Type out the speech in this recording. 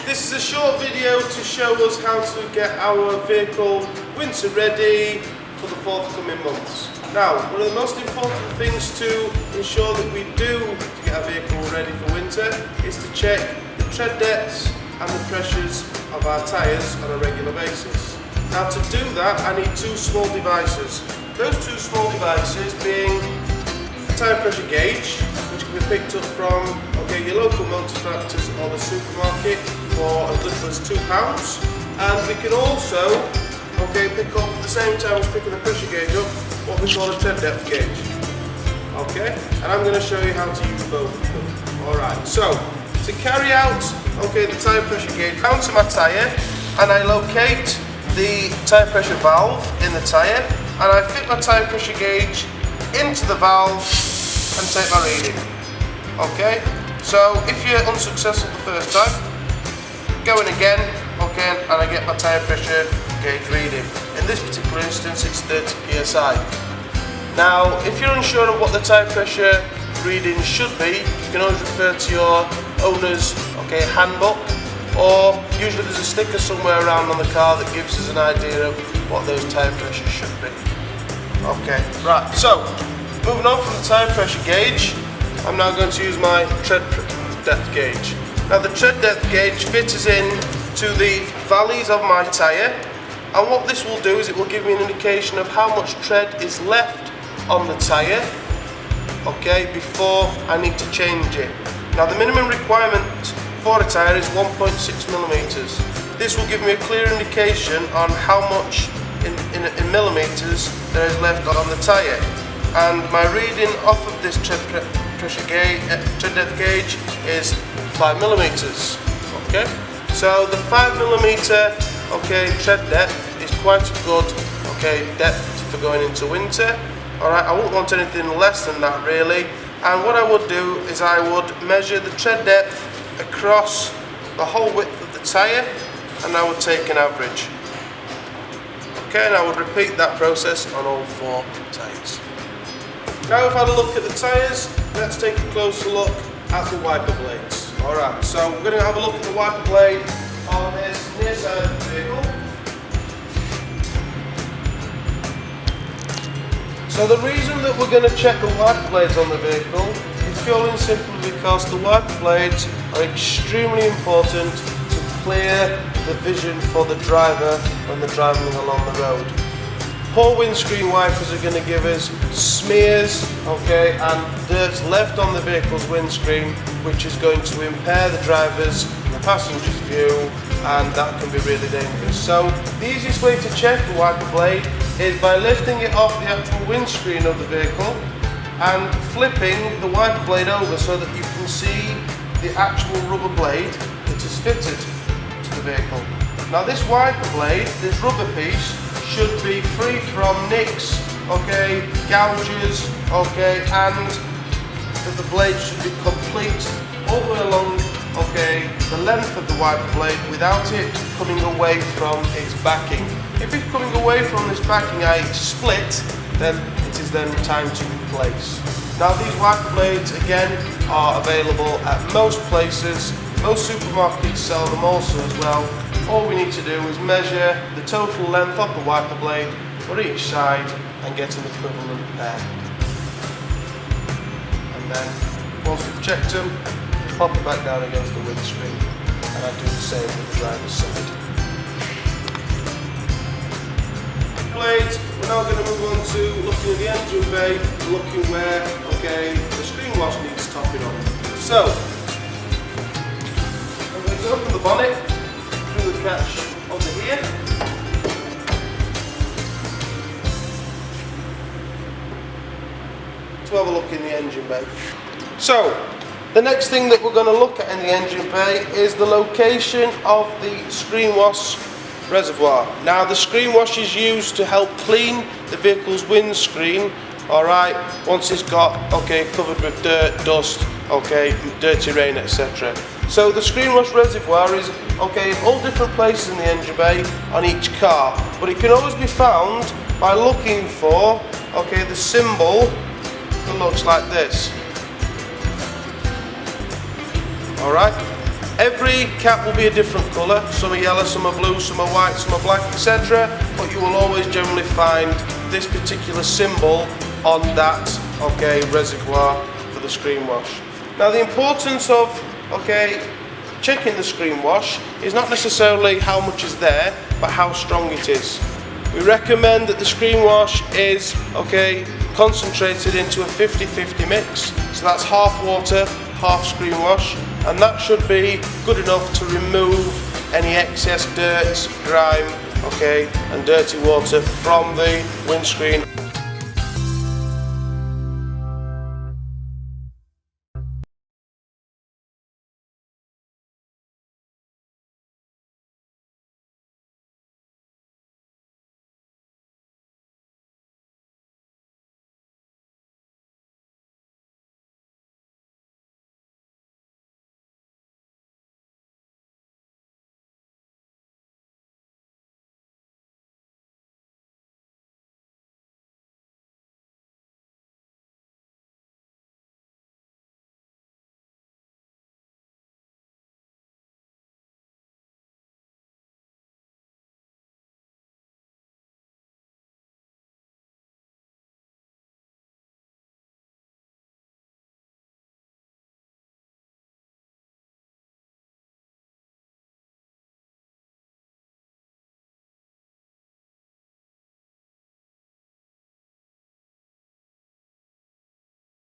This is a short video to show us how to get our vehicle winter ready for the forthcoming months. Now, one of the most important things to ensure that we do to get our vehicle ready for winter is to check the tread depths and the pressures of our tyres on a regular basis. Now, to do that, I need two small devices. Those two small devices being a tyre pressure gauge, which can be picked up from your local motor tractors or the supermarket for as little as £2. And we can also pick up at the same time as picking the pressure gauge up what we call a tread depth gauge. And I'm going to show you how to use both of them. Alright, so to carry out the tyre pressure gauge, down to my tyre, and I locate the tyre pressure valve in the tyre, and I fit my tyre pressure gauge into the valve and take my reading. So if you're unsuccessful the first time, go in again, and I get my tyre pressure gauge reading. In this particular instance, it's 30 psi. Now, if you're unsure of what the tyre pressure reading should be, you can always refer to your owner's handbook, or usually there's a sticker somewhere around on the car that gives us an idea of what those tyre pressures should be. Right, so moving on from the tyre pressure gauge, I'm now going to use my tread depth gauge. Now the tread depth gauge fits in to the valleys of my tyre, and what this will do is it will give me an indication of how much tread is left on the tyre before I need to change it. Now the minimum requirement for a tyre is 1.6 millimeters. This will give me a clear indication on how much in millimeters there is left on the tyre, and my reading off of this tread depth gauge is 5 millimeters. So the 5 millimeter tread depth is quite a good depth for going into winter. I wouldn't want anything less than that really, and what I would do is I would measure the tread depth across the whole width of the tyre, and I would take an average. And I would repeat that process on all 4 tyres. Now we've had a look at the tyres, let's take a closer look at the wiper blades. Alright, so we're going to have a look at the wiper blade on this near side of the vehicle. So the reason that we're going to check the wiper blades on the vehicle is purely and simply because the wiper blades are extremely important to clear the vision for the driver when they're driving along the road. Poor windscreen wipers are going to give us smears and dirt left on the vehicle's windscreen, which is going to impair the driver's and the passenger's view, and that can be really dangerous. So the easiest way to check the wiper blade is by lifting it off the actual windscreen of the vehicle and flipping the wiper blade over so that you can see the actual rubber blade that is fitted to the vehicle. Now this wiper blade, this rubber piece, should be free from nicks, gouges, and that the blade should be complete all the way along the length of the wiper blade without it coming away from its backing. If it's coming away from this backing, i.e. split, then it is then time to replace. Now these wiper blades again are available at most places. Most supermarkets sell them also as well. All we need to do is measure the total length of the wiper blade for each side and get an equivalent pair. And then once we've checked them, pop it back down against the windscreen, and I do the same with the driver's side. Blades, we're now going to move on to looking at the engine bay, looking where the screen wash needs topping on. So I'm going to open the bonnet through the catch under here. To have a look in the engine bay. So the next thing that we're going to look at in the engine bay is the location of the screen wash reservoir. Now the screen wash is used to help clean the vehicle's windscreen, once it's got covered with dirt, dust, dirty rain, etc. So the screen wash reservoir is in all different places in the engine bay on each car, but it can always be found by looking for the symbol that looks like this. Alright, Every cap will be a different colour, some are yellow, some are blue, some are white, some are black, etc. But you will always generally find this particular symbol on that, okay, reservoir for the screen wash. Now the importance of, okay, checking the screen wash is not necessarily how much is there, but how strong it is. We recommend that the screen wash is, okay, concentrated into a 50-50 mix, so that's half water, half screen wash, and that should be good enough to remove any excess dirt, grime, okay, and dirty water from the windscreen.